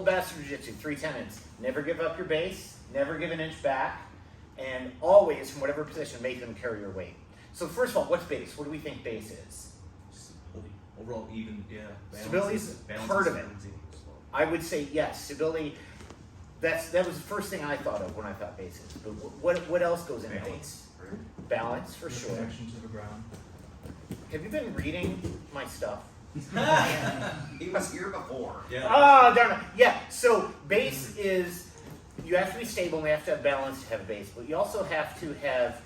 Bastard Jiu-Jitsu, 3 tenets. Never give up your base, never give an inch back, and always, from whatever position, make them carry your weight. So first of all, what's base? What do we think base is? Stability. Overall even, yeah. Stability is part of it. I would say yes, stability. That was the first thing I thought of when I thought bases. But what else goes into base? Balance, for sure. Connection to the ground. Have you been reading my stuff? He was here before. Yeah. Oh, darn it. Yeah, so base is, you have to be stable and we have to have balance to have a base, but you also have to have,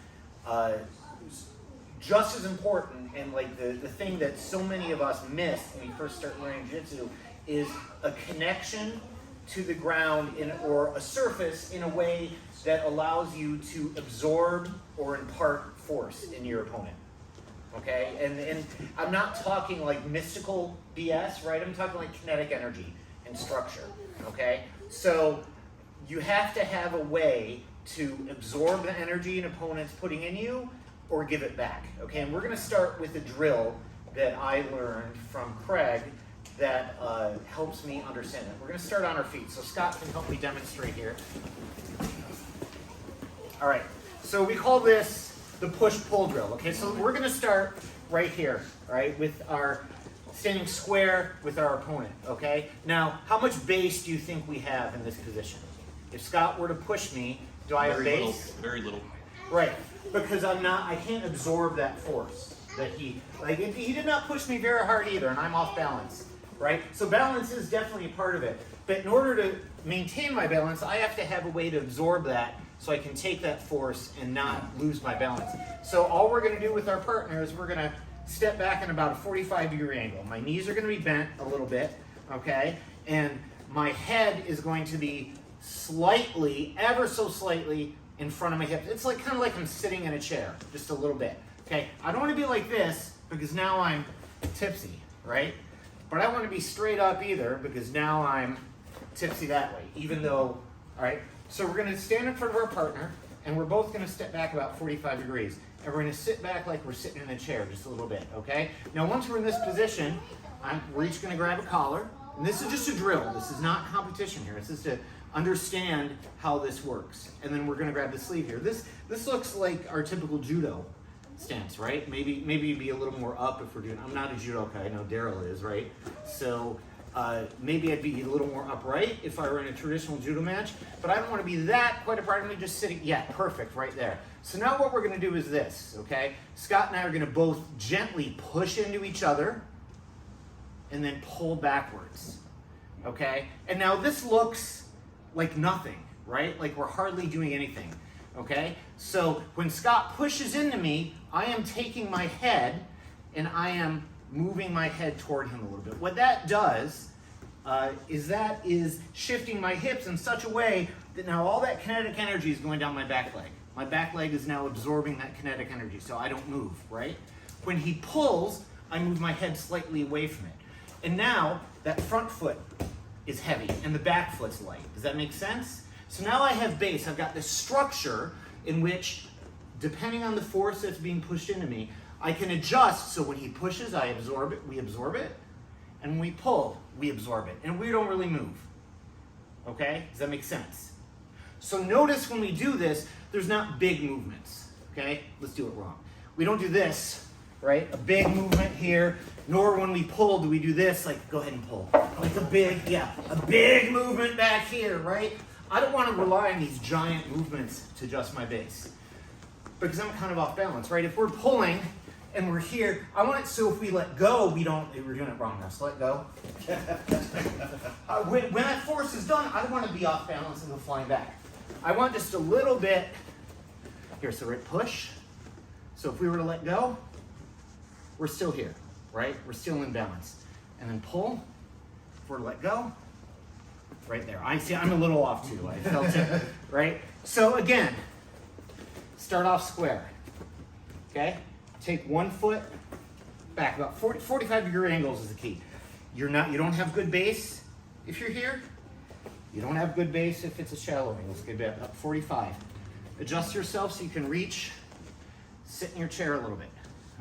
just as important, and like the thing that so many of us miss when we first start learning jiu-jitsu is a connection to the ground or a surface in a way that allows you to absorb or impart force in your opponent. Okay, and I'm not talking like mystical BS, right? I'm talking like kinetic energy and structure, okay? So you have to have a way to absorb the energy an opponent's putting in you or give it back, okay? And we're gonna start with a drill that I learned from Craig that helps me understand it. We're gonna start on our feet. So Scott can help me demonstrate here. All right, so we call this the push-pull drill, okay? So we're gonna start right here, all right, with our standing square with our opponent, okay? Now, how much base do you think we have in this position? If Scott were to push me, do I have base? Very little. Right, because I can't absorb that force that he did not push me very hard either, and I'm off balance, right? So balance is definitely a part of it. But in order to maintain my balance, I have to have a way to absorb that so I can take that force and not lose my balance. So all we're gonna do with our partner is we're gonna step back in about a 45-degree angle. My knees are gonna be bent a little bit, okay? And my head is going to be slightly, ever so slightly, in front of my hips. It's like kind of like I'm sitting in a chair, just a little bit, okay? I don't wanna be like this because now I'm tipsy, right? But I don't wanna be straight up either because now I'm tipsy that way, even though, all right? So we're gonna stand in front of our partner and we're both gonna step back about 45 degrees. And we're gonna sit back like we're sitting in a chair just a little bit, okay? Now once we're in this position, we're each gonna grab a collar. And this is just a drill. This is not competition here. This is to understand how this works. And then we're gonna grab the sleeve here. This looks like our typical judo stance, right? Maybe be a little more up if we're doing, I'm not a judoka, I know Daryl is, right? So maybe I'd be a little more upright if I were in a traditional judo match, but I don't want to be that quite apart. I'm just sitting, yeah, perfect, right there. So now what we're going to do is this, okay? Scott and I are going to both gently push into each other and then pull backwards, okay? And now this looks like nothing, right? Like we're hardly doing anything, okay? So when Scott pushes into me, I am taking my head and I am moving my head toward him a little bit. What that does is shifting my hips in such a way that now all that kinetic energy is going down my back leg. My back leg is now absorbing that kinetic energy, so I don't move, right? When he pulls, I move my head slightly away from it. And now that front foot is heavy and the back foot's light. Does that make sense? So now I have base. I've got this structure in which, depending on the force that's being pushed into me, I can adjust, so when he pushes, I absorb it, we absorb it, and when we pull, we absorb it, and we don't really move, okay? Does that make sense? So notice when we do this, there's not big movements, okay? Let's do it wrong. We don't do this, right? A big movement here, nor when we pull do we do this, like go ahead and pull. Like a big movement back here, right? I don't want to rely on these giant movements to adjust my base because I'm kind of off balance, right? If we're pulling, and we're here, I want it so if we let go, we're doing it wrong now, so let go. When that force is done, I don't want to be off balance and go flying back. I want just a little bit, here, so we're at push. So if we were to let go, we're still here, right? We're still in balance. And then pull, if we're to let go, right there. I see, I'm a little off too, I felt it, right? So again, start off square, okay? Take one foot back, about 45-degree angles is the key. You don't have good base if you're here. You don't have good base if it's a shallow angle. It's good back up 45. Adjust yourself so you can reach, sit in your chair a little bit,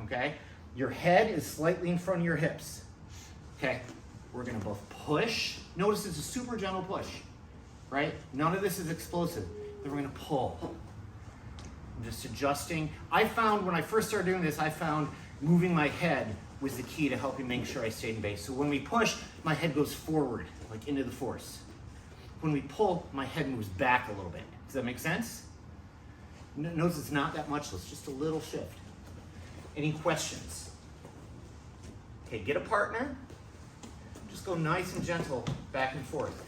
okay? Your head is slightly in front of your hips, okay? We're gonna both push. Notice it's a super gentle push, right? None of this is explosive. Then we're gonna pull. I'm just adjusting. I found when I first started doing this, I found moving my head was the key to helping make sure I stayed in base. So when we push, my head goes forward, like into the force. When we pull, my head moves back a little bit. Does that make sense? Notice it's not that much, so it's just a little shift. Any questions? Okay, get a partner. Just go nice and gentle back and forth.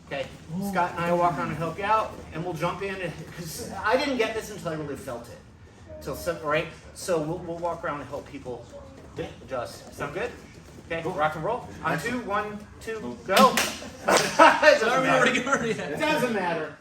Okay, Scott and I will walk around and help you out, and we'll jump in. Because I didn't get this until I really felt it. Right? So we'll walk around and help people adjust. Sound good? Okay, rock and roll. On 2, 1, 2, go. It doesn't matter. It doesn't matter.